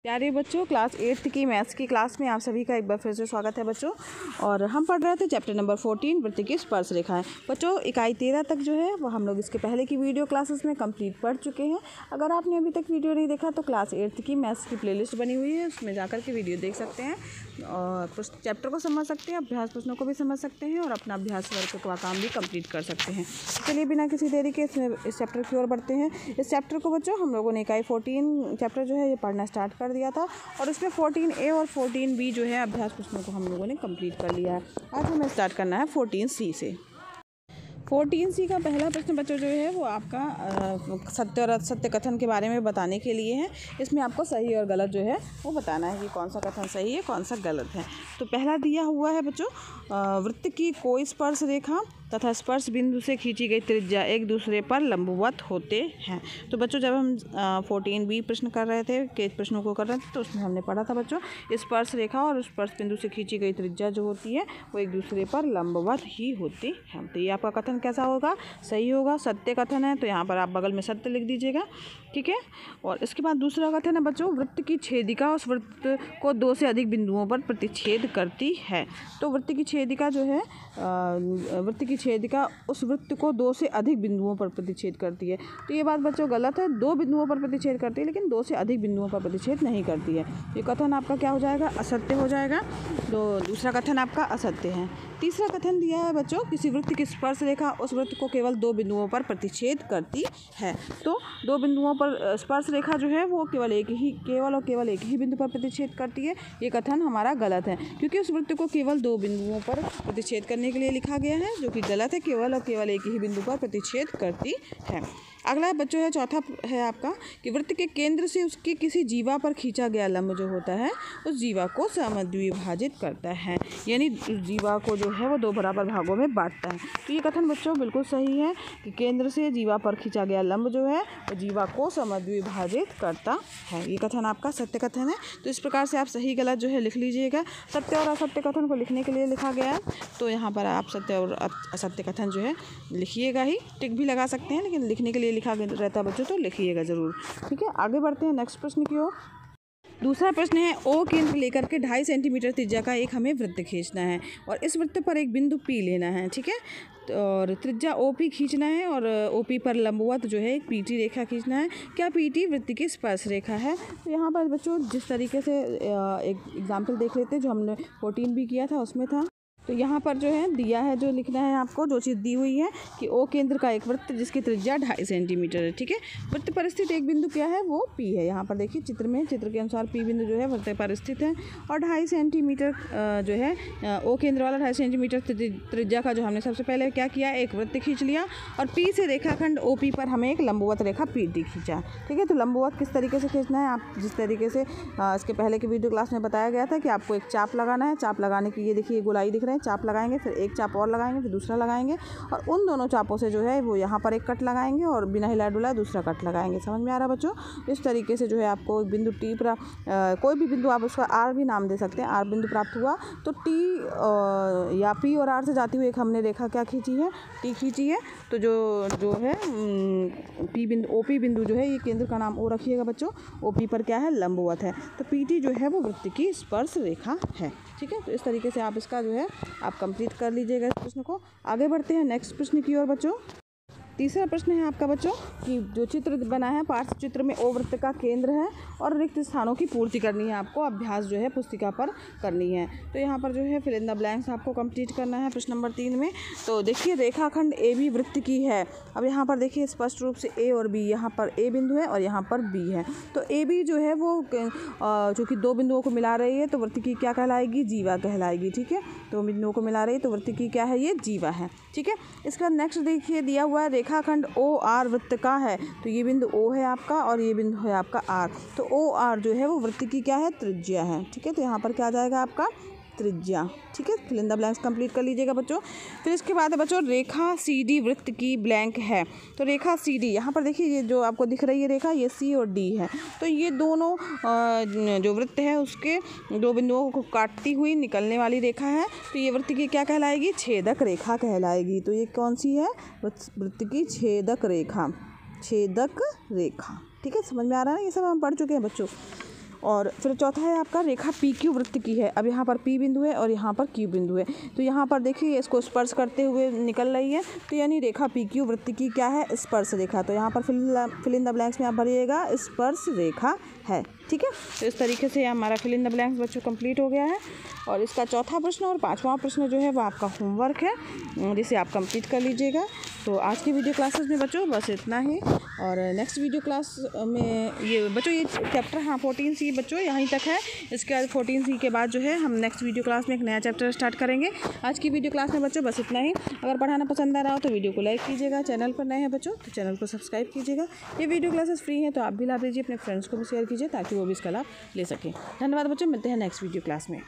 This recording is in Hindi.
प्यारे बच्चों, क्लास 8th की मैथ्स की क्लास में आप सभी का एक बार फिर से स्वागत है बच्चों। और हम पढ़ रहे थे चैप्टर नंबर 14 वृत्त की स्पर्श रेखाएं। बच्चों इकाई 13 तक जो है वो हम लोग इसके पहले की वीडियो क्लासेस में कंप्लीट पढ़ चुके हैं। अगर आपने अभी तक वीडियो नहीं देखा तो क्लास 8th की मैथ्स की प्लेलिस्ट बनी हुई है, उसमें जाकर के वीडियो देख सकते हैं और चैप्टर को समझ सकते हैं, अभ्यास प्रश्नों को भी समझ सकते हैं और अपना अभ्यास वर्ग का काम भी कंप्लीट कर सकते हैं। चलिए बिना किसी देरी के इस चैप्टर की ओर बढ़ते हैं। इस चैप्टर को बच्चों हम लोगों ने इकाई 14 चैप्टर जो है ये पढ़ना स्टार्ट कर दिया था और इसमें 14A और 14B जो है अभ्यास प्रश्नों को हम लोगों ने कंप्लीट कर लिया है। आज हमें स्टार्ट करना है 14C से। 14C का पहला प्रश्न बच्चों जो है वो आपका सत्य और असत्य कथन के बारे में बताने के लिए है। इसमें आपको सही और गलत जो है वो बताना है कि कौन सा कथन सही है कौन सा गलत है। तो पहला दिया हुआ है बच्चों, वृत्त की कोई स्पर्श रेखा तथा स्पर्श बिंदु से खींची गई त्रिज्या एक दूसरे पर लंबवत होते हैं। तो बच्चों जब हम 14B प्रश्न कर रहे थे, के प्रश्नों को कर रहे थे, तो उसमें हमने पढ़ा था बच्चों स्पर्श रेखा और स्पर्श बिंदु से खींची गई त्रिज्या जो होती है वो एक दूसरे पर लंबवत ही होती है। तो ये आपका कथन कैसा होगा? सही होगा। सत्य कथन है तो यहाँ पर आप बगल में सत्य लिख दीजिएगा, ठीक है। और इसके बाद दूसरा कथन है बच्चों, वृत्त की छेदिका उस वृत्त को 2 से अधिक बिंदुओं पर प्रतिच्छेद करती है। तो वृत्त की छेदिका जो है वृत्त की छेदिका उस वृत्त को 2 से अधिक बिंदुओं पर प्रतिच्छेद करती है। तो ये बात बच्चों गलत है। 2 बिंदुओं पर प्रतिच्छेद करती है लेकिन 2 से अधिक बिंदुओं पर प्रतिच्छेद नहीं करती है। ये कथन आपका क्या हो जाएगा? असत्य हो जाएगा। तो दूसरा कथन आपका असत्य है। तीसरा कथन दिया है बच्चों, किसी वृत्त की स्पर्श रेखा उस वृत्त को केवल 2 बिंदुओं पर प्रतिच्छेद करती है। तो 2 बिंदुओं पर स्पर्श रेखा जो है वो केवल एक ही बिंदु पर प्रतिच्छेद करती है। ये कथन हमारा गलत है क्योंकि उस वृत्त को केवल 2 बिंदुओं पर प्रतिच्छेद करने के लिए लिखा गया है, जो कि गलत है। केवल एक ही बिंदु पर प्रतिच्छेद करती है। अगला बच्चों है, चौथा है आपका कि वृत्त के केंद्र से उसकी किसी जीवा पर खींचा गया लंब जो होता है उस जीवा को समद्विभाजित करता है, यानी उस जीवा को जो है वो 2 बराबर भागों में बांटता है। तो ये कथन बच्चों बिल्कुल सही है कि केंद्र से जीवा पर खींचा गया लंब जो है वो जीवा को समद्विभाजित करता है। ये कथन आपका सत्य कथन है। तो इस प्रकार से आप सही गलत जो है लिख लीजिएगा। सत्य और असत्य कथन को लिखने के लिए लिखा गया है, तो यहाँ पर आप सत्य और असत्य कथन जो है लिखिएगा ही। टिक भी लगा सकते हैं लेकिन लिखने के लिए लिखा रहता है बच्चों, तो लिखिएगा ज़रूर, ठीक है। आगे बढ़ते हैं नेक्स्ट प्रश्न की ओर। दूसरा प्रश्न है, ओ केंद्र लेकर के 2.5 सेंटीमीटर त्रिज्या का एक हमें वृत्त खींचना है और इस वृत्त पर एक बिंदु P लेना है, ठीक है। और त्रिज्या OP खींचना है और OP पर लंबवत जो है एक PT रेखा खींचना है। क्या PT वृत्त की स्पर्श रेखा है? तो यहाँ पर बच्चों जिस तरीके से एक एग्जाम्पल देख लेते हैं जो हमने 14B किया था उसमें था। तो यहाँ पर जो है दिया है, जो लिखना है आपको, जो चीज़ दी हुई है कि O केंद्र का एक वृत्त जिसकी त्रिज्या 2.5 सेंटीमीटर है, ठीक है। वृत्त पर स्थित एक बिंदु क्या है? वो P है। यहाँ पर देखिए चित्र के अनुसार P बिंदु जो है वृत्त पर स्थित है और 2.5 सेंटीमीटर जो है O केंद्र वाला 2.5 सेंटीमीटर त्रिज्या का जो हमने सबसे पहले क्या किया, एक वृत्त खींच लिया और P से रेखाखंड OP पर हमें एक लंबवत रेखा PT खींचा, ठीक है। तो लंबवत किस तरीके से खींचना है, आप जिस तरीके से इसके पहले के वीडियो क्लास में बताया गया था कि आपको एक चाप लगाना है। चाप लगाने की ये देखिए गोलाई दिख रहे हैं, चाप लगाएंगे, फिर एक चाप और लगाएंगे, फिर दूसरा लगाएंगे और उन दोनों चापों से जो है वो यहाँ पर एक कट लगाएंगे और बिना हिलाए डुलाए दूसरा कट लगाएंगे। समझ में आ रहा है बच्चों? इस तरीके से जो है आपको एक बिंदु T पर कोई भी बिंदु, आप उसका R भी नाम दे सकते हैं, R बिंदु प्राप्त हुआ। तो T या P और R से जाती हुई एक हमने रेखा क्या खींची है? T खींची है। तो जो है P बिंदु OP बिंदु जो है, ये केंद्र का नाम O रखिएगा बच्चों। OP पर क्या है? लंबवत है। तो PT जो है वो वृत्त की स्पर्श रेखा है, ठीक है। तो इस तरीके से आप इसका जो है आप कंप्लीट कर लीजिएगा इस प्रश्न को। आगे बढ़ते हैं नेक्स्ट प्रश्न की ओर बच्चों। तीसरा प्रश्न है आपका बच्चों कि जो चित्र बना है पार्श्व चित्र में O वृत्त का केंद्र है और रिक्त स्थानों की पूर्ति करनी है आपको, अभ्यास जो है पुस्तिका पर करनी है। तो यहाँ पर जो है फिल इन द ब्लैंक्स आपको कंप्लीट करना है प्रश्न नंबर 3 में। तो देखिए रेखाखंड AB वृत्त की है। अब यहाँ पर देखिए स्पष्ट रूप से A और B, यहाँ पर A बिंदु है और यहाँ पर B है। तो AB जो है वो चूँकि 2 बिंदुओं को मिला रही है तो वृत्त की क्या कहलाएगी? जीवा कहलाएगी, ठीक है। 2 बिंदुओं को मिला रही है तो वृत्त की क्या है? ये जीवा है, ठीक है। इसके बाद नेक्स्ट देखिए दिया हुआ है रेखाखंड OR वृत्त का है। तो ये बिंदु O है आपका और ये बिंदु है आपका R। तो OR जो है वो वृत्त की क्या है? त्रिज्या है, ठीक है। तो यहाँ पर क्या आ जाएगा आपका? त्रिज्या, ठीक है। Fill in the blanks complete कर लीजिएगा बच्चों। फिर इसके बाद है बच्चों रेखा CD वृत्त की ब्लैंक है। तो रेखा CD यहाँ पर देखिए, ये जो आपको दिख रही है रेखा, ये C और D है। तो ये दोनों जो वृत्त है उसके 2 बिंदुओं को काटती हुई निकलने वाली रेखा है। तो ये वृत्त की क्या कहलाएगी? छेदक रेखा कहलाएगी। तो ये कौन सी है? वृत्त की छेदक रेखा, छेदक रेखा, ठीक है। समझ में आ रहा है ना? ये सब हम पढ़ चुके हैं बच्चों। और फिर चौथा है आपका रेखा पी क्यू वृत्त की है। अब यहाँ पर पी बिंदु है और यहाँ पर क्यू बिंदु है, तो यहाँ पर देखिए इसको स्पर्श करते हुए निकल रही है, तो यानी रेखा पी क्यू वृत्त की क्या है, स्पर्श रेखा। तो यहाँ पर फिल इन द ब्लैंक्स में आप भरिएगा स्पर्श रेखा है। ठीक है, तो इस तरीके से हमारा फिल इन द ब्लैंक्स बच्चों कंप्लीट हो गया है। और इसका चौथा प्रश्न और पांचवा प्रश्न जो है वो आपका होमवर्क है, जिसे आप कंप्लीट कर लीजिएगा। तो आज की वीडियो क्लासेस में बच्चों बस इतना ही, और नेक्स्ट वीडियो क्लास में ये बच्चों ये चैप्टर 14C बच्चों यहीं तक है। इसके बाद 14C के बाद जो है हम नेक्स्ट वीडियो क्लास में एक नया चैप्टर स्टार्ट करेंगे। आज की वीडियो क्लास में बच्चों बस इतना ही। अगर पढ़ाना पसंद आ रहा हो तो वीडियो को लाइक कीजिएगा, चैनल पर नए हैं बच्चों तो चैनल को सब्सक्राइब कीजिएगा। ये वीडियो क्लासेस फ्री हैं तो आप भी लाभ लीजिए, अपने फ्रेंड्स को भी शेयर कीजिए ताकि वो भी इसका लाभ ले सकें। धन्यवाद बच्चों, मिलते हैं नेक्स्ट वीडियो क्लास में।